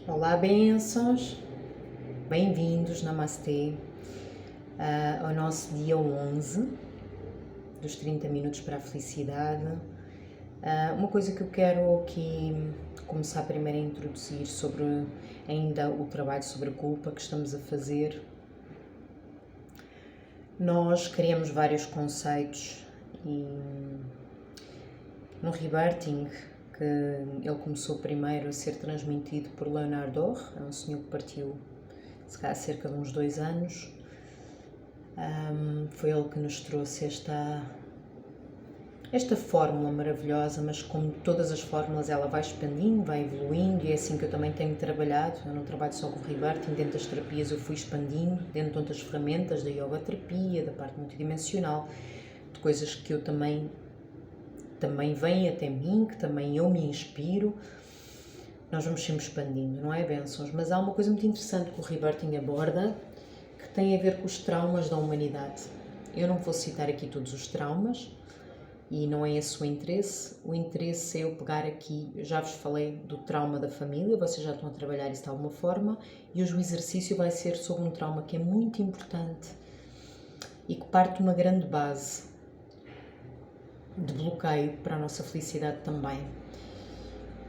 Olá, bênçãos, bem-vindos, Namastê, ao nosso dia 11 dos 30 minutos para a felicidade. Uma coisa que eu quero aqui começar primeiro a introduzir sobre ainda o trabalho sobre a culpa que estamos a fazer. Nós criamos vários conceitos e no Rebirthing, que ele começou primeiro a ser transmitido por Leonard Orr, é um senhor que partiu se calhar há cerca de uns 2 anos. Foi ele que nos trouxe esta fórmula maravilhosa, mas como todas as fórmulas ela vai expandindo, vai evoluindo, e é assim que eu também tenho trabalhado. Eu não trabalho só com o Rebirthing, dentro das terapias eu fui expandindo, dentro de outras ferramentas, da yoga terapia, da parte multidimensional, de coisas que eu também vêm até mim, que também eu me inspiro. Nós vamos sempre expandindo, não é, bênçãos? Mas há uma coisa muito interessante que o Rebirthing aborda, que tem a ver com os traumas da humanidade. Eu não vou citar aqui todos os traumas, e não é esse o interesse. O interesse é eu pegar aqui, eu já vos falei do trauma da família, vocês já estão a trabalhar isso de alguma forma, e hoje o exercício vai ser sobre um trauma que é muito importante e que parte de uma grande base de bloqueio para a nossa felicidade também,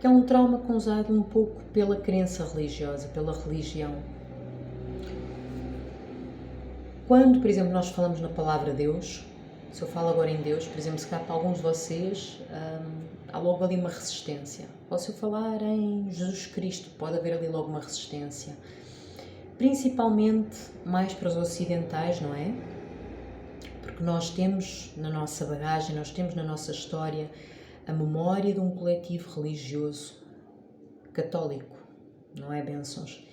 que é um trauma causado um pouco pela crença religiosa, pela religião. Quando, por exemplo, nós falamos na palavra Deus, se eu falo agora em Deus, por exemplo, se calhar para alguns de vocês há logo ali uma resistência. Ou se eu falar em Jesus Cristo, pode haver ali logo uma resistência. Principalmente mais para os ocidentais, não é? Porque nós temos na nossa bagagem, nós temos na nossa história a memória de um coletivo religioso católico, não é, bênçãos?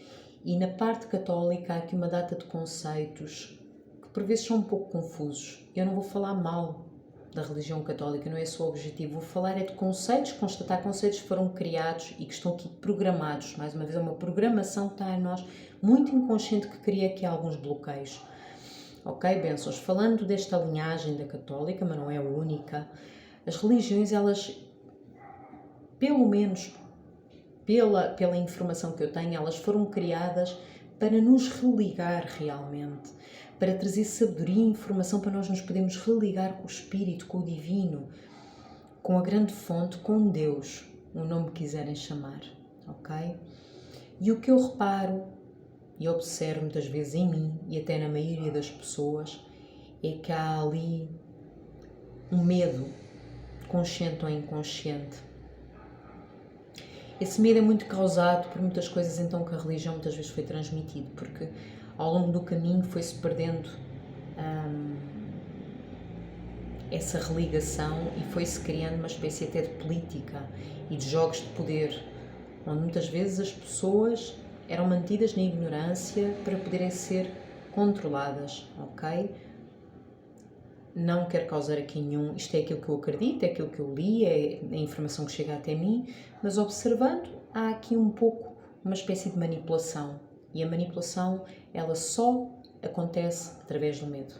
E na parte católica há aqui uma data de conceitos que por vezes são um pouco confusos. Eu não vou falar mal da religião católica, não é esse o objetivo. Vou falar é de conceitos, constatar conceitos que foram criados e que estão aqui programados. Mais uma vez, é uma programação que está em nós, muito inconsciente, que cria aqui alguns bloqueios. Ok, bênçãos? Falando desta linhagem da católica, mas não é a única, as religiões, elas, pelo menos pela informação que eu tenho, elas foram criadas para nos religar realmente, para trazer sabedoria e informação para nós nos podermos religar com o Espírito, com o Divino, com a grande fonte, com Deus, o nome que quiserem chamar, ok? E o que eu reparo e observo muitas vezes em mim e até na maioria das pessoas é que há ali um medo, consciente ou inconsciente. Esse medo é muito causado por muitas coisas então que a religião muitas vezes foi transmitido, porque ao longo do caminho foi-se perdendo essa religação e foi-se criando uma espécie até de política e de jogos de poder, onde muitas vezes as pessoas eram mantidas na ignorância para poderem ser controladas, ok? Não quero causar aqui nenhum, isto é aquilo que eu acredito, é aquilo que eu li, é a informação que chega até mim, mas observando, há aqui um pouco uma espécie de manipulação. E a manipulação, ela só acontece através do medo.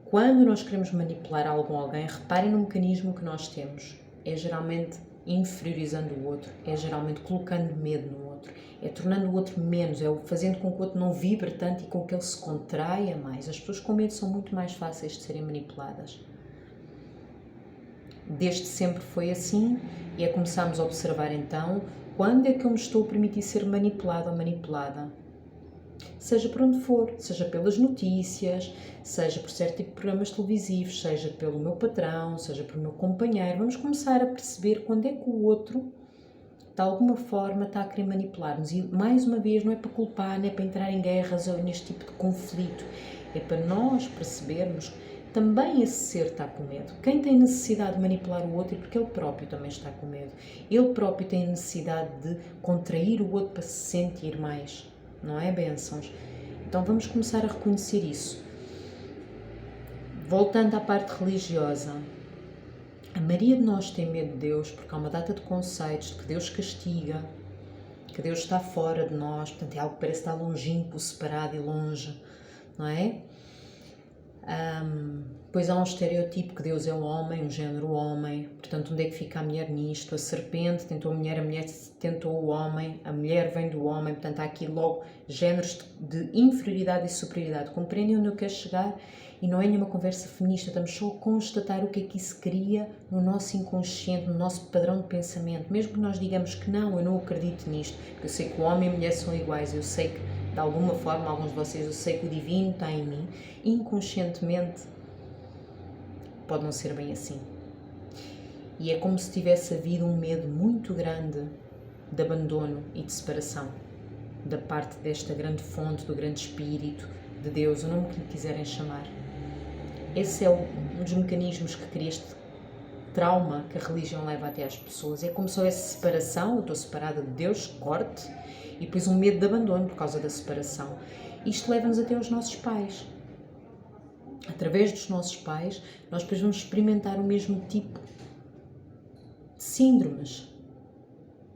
Quando nós queremos manipular alguém, reparem no mecanismo que nós temos. É geralmente inferiorizando o outro, é geralmente colocando medo no outro, é tornando o outro menos, é fazendo com que o outro não vibre tanto e com que ele se contraia mais. As pessoas com medo são muito mais fáceis de serem manipuladas. Desde sempre foi assim, e é começarmos a observar então quando é que eu me estou a permitir ser manipulado ou manipulada. Seja por onde for, seja pelas notícias, seja por certo tipo de programas televisivos, seja pelo meu patrão, seja pelo meu companheiro. Vamos começar a perceber quando é que o outro, de alguma forma, está a querer manipular-nos. E, mais uma vez, não é para culpar, não é para entrar em guerras ou neste tipo de conflito. É para nós percebermos que também esse ser está com medo. Quem tem necessidade de manipular o outro é porque ele próprio também está com medo. Ele próprio tem a necessidade de contrair o outro para se sentir mais. Não é, bênçãos? Então vamos começar a reconhecer isso. Voltando à parte religiosa, a maioria de nós tem medo de Deus porque há uma data de conceitos de que Deus castiga, que Deus está fora de nós, portanto é algo que parece estar longínquo, separado e longe, não é? Pois há um estereotipo que Deus é o homem, um género homem, portanto onde é que fica a mulher nisto? A serpente tentou a mulher tentou o homem, a mulher vem do homem, portanto há aqui logo géneros de inferioridade e superioridade. Compreendem onde eu quero chegar? E não é nenhuma conversa feminista, estamos só a constatar o que é que isso cria no nosso inconsciente, no nosso padrão de pensamento. Mesmo que nós digamos que não, eu não acredito nisto, porque eu sei que o homem e a mulher são iguais, eu sei que de alguma forma, alguns de vocês, eu sei que o divino está em mim, inconscientemente pode não ser bem assim. E é como se tivesse havido um medo muito grande de abandono e de separação da parte desta grande fonte, do grande espírito, de Deus, o nome que lhe quiserem chamar. Esse é um dos mecanismos que cria este trauma que a religião leva até às pessoas. É como se houvesse separação, eu estou separada de Deus, corte, e depois um medo de abandono por causa da separação. Isto leva-nos até aos nossos pais. Através dos nossos pais, nós depois vamos experimentar o mesmo tipo de síndromes.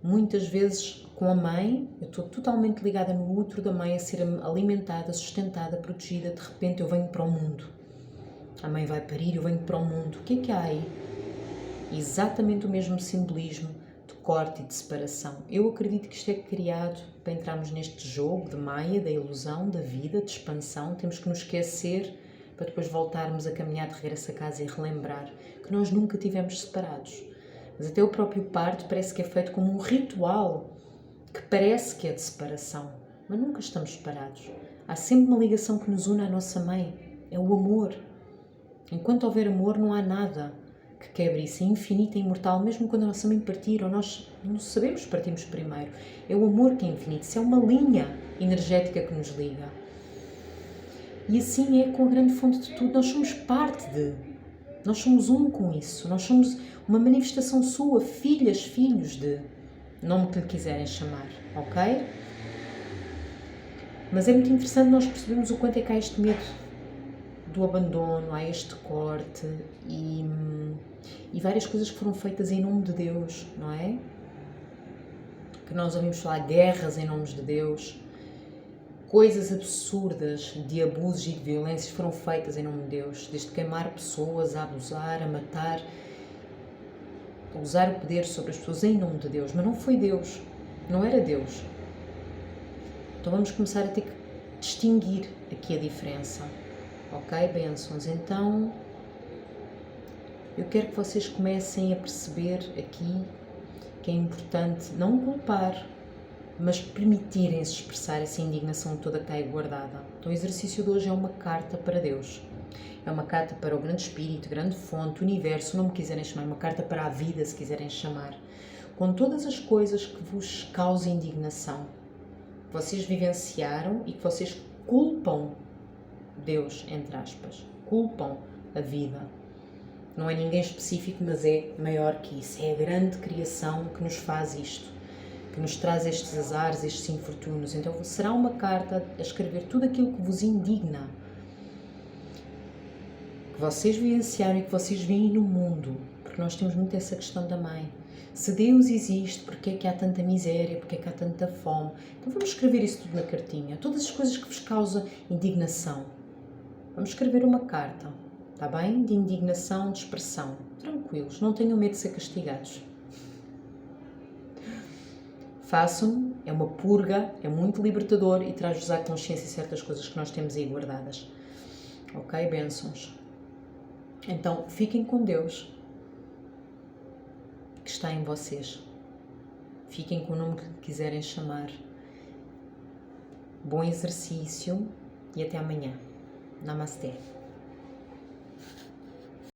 Muitas vezes com a mãe, eu estou totalmente ligada no útero da mãe a ser alimentada, sustentada, protegida, de repente eu venho para o mundo. A mãe vai parir, eu venho para o mundo. O que há aí? Exatamente o mesmo simbolismo de corte e de separação. Eu acredito que isto é criado para entrarmos neste jogo de Maia, da ilusão, da vida, de expansão. Temos que nos esquecer para depois voltarmos a caminhar de regresso a casa e relembrar que nós nunca tivemos separados. Mas até o próprio parto parece que é feito como um ritual que parece que é de separação, mas nunca estamos separados. Há sempre uma ligação que nos une à nossa mãe, é o amor. Enquanto houver amor não há nada que quebre isso, é infinito e imortal, mesmo quando a nossa mãe partir, ou nós não sabemos partimos primeiro. É o amor que é infinito, isso é uma linha energética que nos liga. E assim é com a grande fonte de tudo, nós somos parte de, nós somos um com isso, nós somos uma manifestação sua, filhas, filhos de, nome que lhe quiserem chamar, ok? Mas é muito interessante nós percebermos o quanto é que há este medo do abandono, há este corte e várias coisas que foram feitas em nome de Deus, não é? Que nós ouvimos falar guerras em nome de Deus, coisas absurdas de abusos e de violências foram feitas em nome de Deus, desde queimar pessoas, a abusar, a matar, a usar o poder sobre as pessoas em nome de Deus, mas não foi Deus, não era Deus. Então vamos começar a ter que distinguir aqui a diferença, ok, bênçãos? Então eu quero que vocês comecem a perceber aqui que é importante não culpar, mas permitirem-se expressar essa indignação toda que está aí guardada. Então o exercício de hoje é uma carta para Deus. É uma carta para o grande espírito, grande fonte, universo, não me quiserem chamar, uma carta para a vida, se quiserem chamar. Com todas as coisas que vos causam indignação, que vocês vivenciaram e que vocês culpam Deus, entre aspas, culpam a vida. Não é ninguém específico, mas é maior que isso. É a grande criação que nos faz isto, que nos traz estes azares, estes infortúnios. Então será uma carta a escrever tudo aquilo que vos indigna, que vocês vivenciaram e que vocês veem no mundo, porque nós temos muito essa questão da mãe. Se Deus existe, porque é que há tanta miséria, porque é que há tanta fome? Então vamos escrever isso tudo na cartinha, todas as coisas que vos causam indignação. Vamos escrever uma carta, está bem? De indignação, de expressão. Tranquilos, não tenham medo de ser castigados. Façam, é uma purga, é muito libertador e traz-vos à consciência certas coisas que nós temos aí guardadas. Ok, bênçãos? Então, fiquem com Deus, que está em vocês. Fiquem com o nome que quiserem chamar. Bom exercício e até amanhã. Namastê.